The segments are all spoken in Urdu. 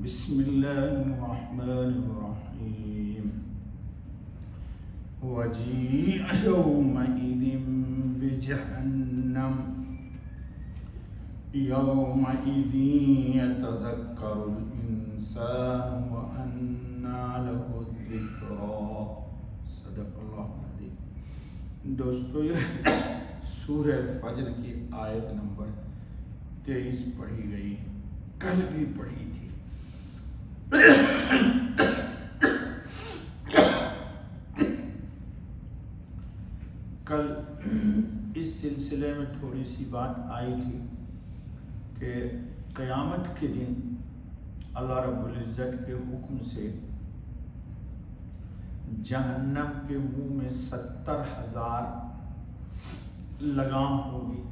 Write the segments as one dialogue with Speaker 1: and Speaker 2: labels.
Speaker 1: بسم الله الرحمن الرحيم وجيء يومئذ بجهنم يومئذ يتذكر الإنسان وأنى له الذكرى صدق اللہ العظیم۔ دوستو، یہ سورہ فجر کی آیت نمبر 23 پڑھی گئی، کل بھی پڑھی تھی۔ کل اس سلسلے میں تھوڑی سی بات آئی تھی کہ قیامت کے دن اللہ رب العزت کے حکم سے جہنم کے منہ میں 70,000 لگام ہوگی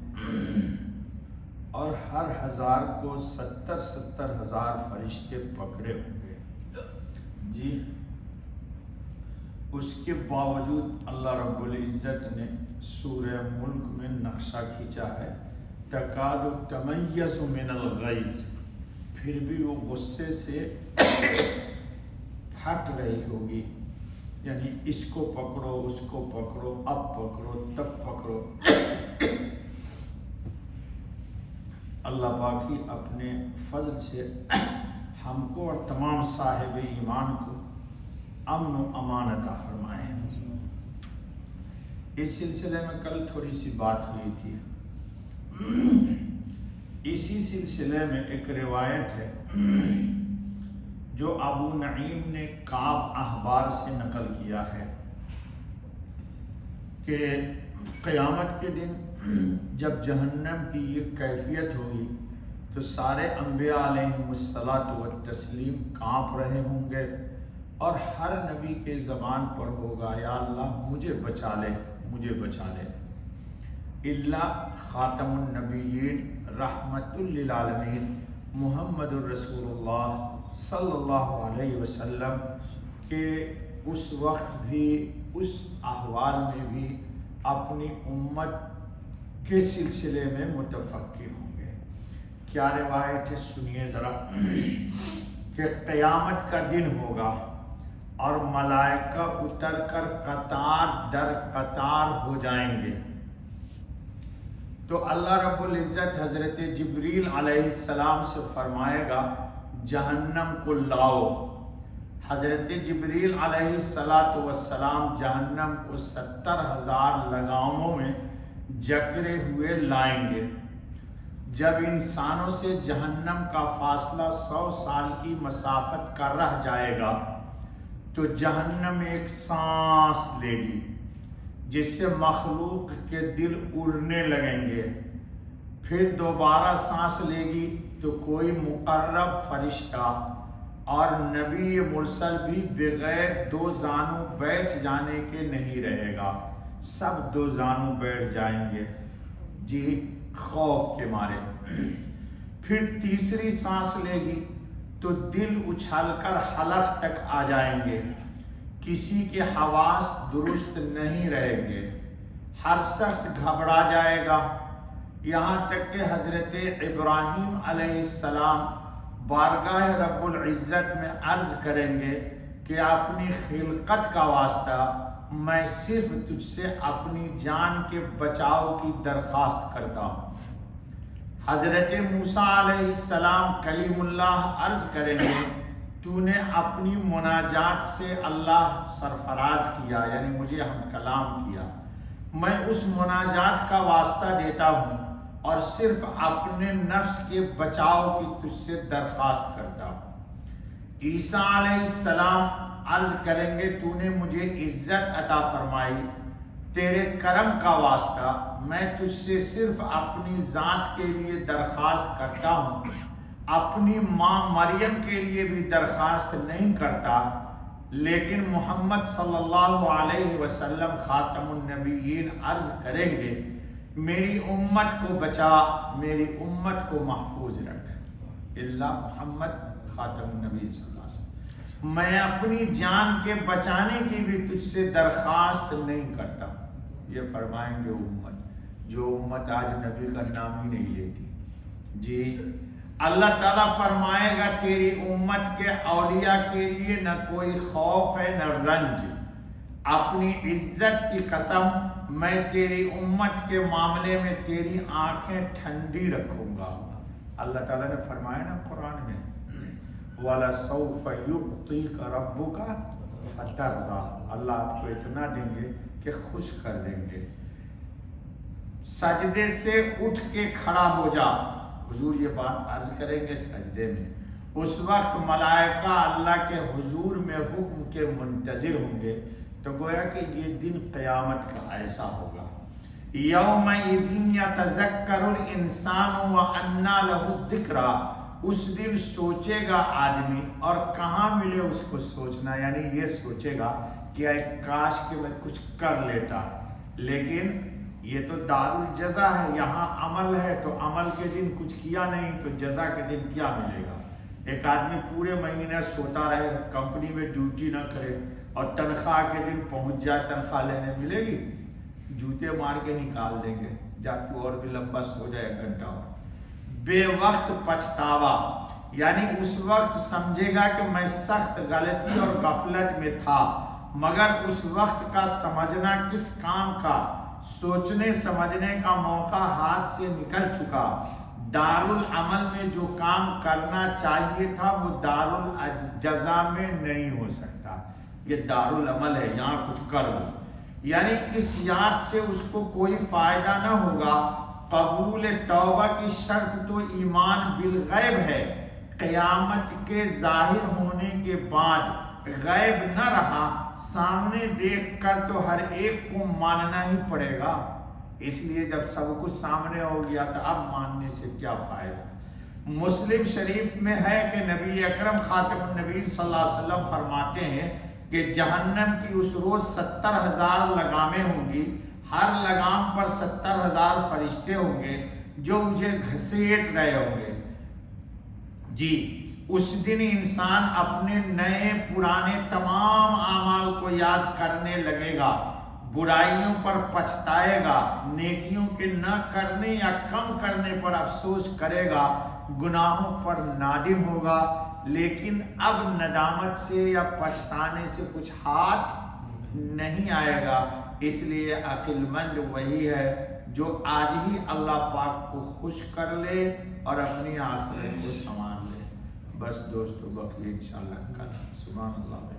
Speaker 1: اور ہر 1000 کو 70,000 فرشتے پکڑے ہوں گے۔ جی، اس کے باوجود اللہ رب العزت نے سورہ ملک میں نقشہ کھینچا ہے، تکاد تمیز من الغیظ، پھر بھی وہ غصے سے پھٹ رہی ہوگی، یعنی اس کو پکڑو، اس کو پکڑو، اب پکڑو، تب پکڑو۔ اللہ پاک ہی اپنے فضل سے ہم کو اور تمام صاحب ایمان کو امن و امان عطا فرمائے۔ اس سلسلے میں کل تھوڑی سی بات ہوئی تھی۔ اسی سلسلے میں ایک روایت ہے جو ابو نعیم نے کعب احبار سے نقل کیا ہے کہ قیامت کے دن جب جہنم کی یہ کیفیت ہوگی تو سارے انبیاء علیہم الصلاۃ والتسلیم کانپ رہے ہوں گے اور ہر نبی کے زبان پر ہوگا، یا اللہ مجھے بچا لے، مجھے بچا لے، الا خاتم النبیین رحمت للعالمین محمد الرسول اللہ صلی اللہ علیہ وسلم کے اس وقت بھی، اس احوال میں بھی اپنی امت کے سلسلے میں متفکر ہوں گے۔ کیا روایت ہے سنیے ذرا کہ قیامت کا دن ہوگا اور ملائکہ اتر کر قطار در قطار ہو جائیں گے، تو اللہ رب العزت حضرت جبریل علیہ السلام سے فرمائے گا جہنم کو لاؤ۔ حضرت جبریل علیہ السلام جہنم کو 70,000 لگاموں میں جکڑے ہوئے لائیں گے۔ جب انسانوں سے جہنم کا فاصلہ 100 سال کی مسافت کا رہ جائے گا تو جہنم ایک سانس لے گی جس سے مخلوق کے دل اڑنے لگیں گے، پھر دوبارہ سانس لے گی تو کوئی مقرب فرشتہ اور نبی مرسل بھی بغیر 2 زانوں بیٹھ جانے کے نہیں رہے گا، سب 2 زانوں بیٹھ جائیں گے، جی خوف کے مارے۔ پھر تیسری سانس لے گی تو دل اچھل کر حلق تک آ جائیں گے، کسی کے حواس درست نہیں رہیں گے، ہر شخص گھبرا جائے گا، یہاں تک کہ حضرت ابراہیم علیہ السلام بارگاہ رب العزت میں عرض کریں گے کہ اپنی خلقت کا واسطہ میں صرف تجھ سے اپنی جان کے بچاؤ کی درخواست کرتا ہوں۔ حضرت موسیٰ علیہ السلام کلیم اللہ عرض کریں گے تو نے اپنی مناجات سے اللہ سرفراز کیا، یعنی مجھے ہم کلام کیا، میں اس مناجات کا واسطہ دیتا ہوں اور صرف اپنے نفس کے بچاؤ کی تجھ سے درخواست کرتا ہوں۔ عیسیٰ علیہ السلام عرض کریں گے تو نے مجھے عزت عطا فرمائی، تیرے کرم کا واسطہ میں تجھ سے صرف اپنی ذات کے لیے درخواست کرتا ہوں، اپنی ماں مریم کے لیے بھی درخواست نہیں کرتا، لیکن محمد صلی اللہ علیہ وسلم خاتم النبیین عرض کریں گے میری امت کو بچا، میری امت کو محفوظ رکھ، الا محمد خاتم النبی صلی اللہ علیہ وسلم، میں اپنی جان کے بچانے کی بھی تجھ سے درخواست نہیں کرتا۔ یہ فرمائیں گے امت، جو امت آج نبی کا نام ہی نہیں لیتی۔ جی اللہ تعالیٰ فرمائے گا تیری امت کے اولیاء کے لیے نہ کوئی خوف ہے نہ رنج، اپنی عزت کی قسم میں تیری امت کے معاملے میں تیری آنکھیں ٹھنڈی رکھوں گا۔ اللہ تعالیٰ نے فرمایا نا قرآن میں وَلَسَوْفَ يُعْطِيكَ رَبُّكَ فَتَرْضَىٰ، اللہ آپ کو اتنا دیں گے کہ خوش کر دیں گے۔ سجدے سے اٹھ کے کھڑا ہو جا، حضور یہ بات عرض کریں گے سجدے میں، اس وقت ملائکہ اللہ کے حضور میں حکم کے منتظر ہوں گے، تو گویا کہ یہ دن قیامت کا ایسا ہوگا۔ یومئذ یتذکر الانسان وانیٰ لہ الذکریٰ، اس دن سوچے گا آدمی، اور کہاں ملے اس کو سوچنا، یعنی یہ سوچے گا کہ اے کاش کہ میں کچھ کر لیتا، لیکن یہ تو دار الجزا ہے، یہاں عمل ہے، تو عمل کے دن کچھ کیا نہیں تو جزا کے دن کیا ملے گا؟ ایک آدمی پورے مہینے سوتا رہے، کمپنی میں ڈیوٹی نہ کرے، اور تنخواہ کے دن پہنچ جائے تنخواہ لینے، ملے گی؟ جوتے مار کے نکال دیں گے، جا تو اور بھی لمبا سو جائے 1 گھنٹہ اور۔ بے وقت پچھتاوا، یعنی اس وقت سمجھے گا کہ میں سخت غلطی اور غفلت میں تھا، مگر اس وقت کا سمجھنا کس کام کا، سوچنے سمجھنے کا موقع ہاتھ سے نکل چکا۔ دارالعمل میں جو کام کرنا چاہیے تھا وہ دارالجزا میں نہیں ہو سکتا، یہ دارالعمل ہے، یہاں کچھ کر دو، یعنی اس یاد سے اس کو کوئی فائدہ نہ ہوگا۔ قبول توبہ کی شرط تو ایمان بالغیب ہے، قیامت کے ظاہر ہونے کے بعد غیب نہ رہا، سامنے دیکھ کر تو ہر ایک کو ماننا ہی پڑے گا، اس لیے جب سب کچھ سامنے ہو گیا تو اب ماننے سے کیا فائدہ۔ مسلم شریف میں ہے کہ نبی اکرم خاتم النبی صلی اللہ علیہ وسلم فرماتے ہیں کہ جہنم کی اس روز 70,000 لگامیں ہوں گی، ہر لگام پر 70,000 فرشتے ہوں گے جو مجھے گھسیٹ رہے ہوں گے۔ جی اس دن انسان اپنے نئے پرانے تمام اعمال کو یاد کرنے لگے گا، برائیوں پر پچھتائے گا، نیکیوں کے نہ کرنے یا کم کرنے پر افسوس کرے گا، گناہوں پر نادم ہوگا، لیکن اب ندامت سے یا پچھتانے سے کچھ ہاتھ نہیں آئے گا۔ اس لیے عقل مند وہی ہے جو آج ہی اللہ پاک کو خوش کر لے اور اپنی آخرت کو سنوار لے۔ بس دوستو، بقیہ انشاءاللہ کل۔ سبحان اللہ۔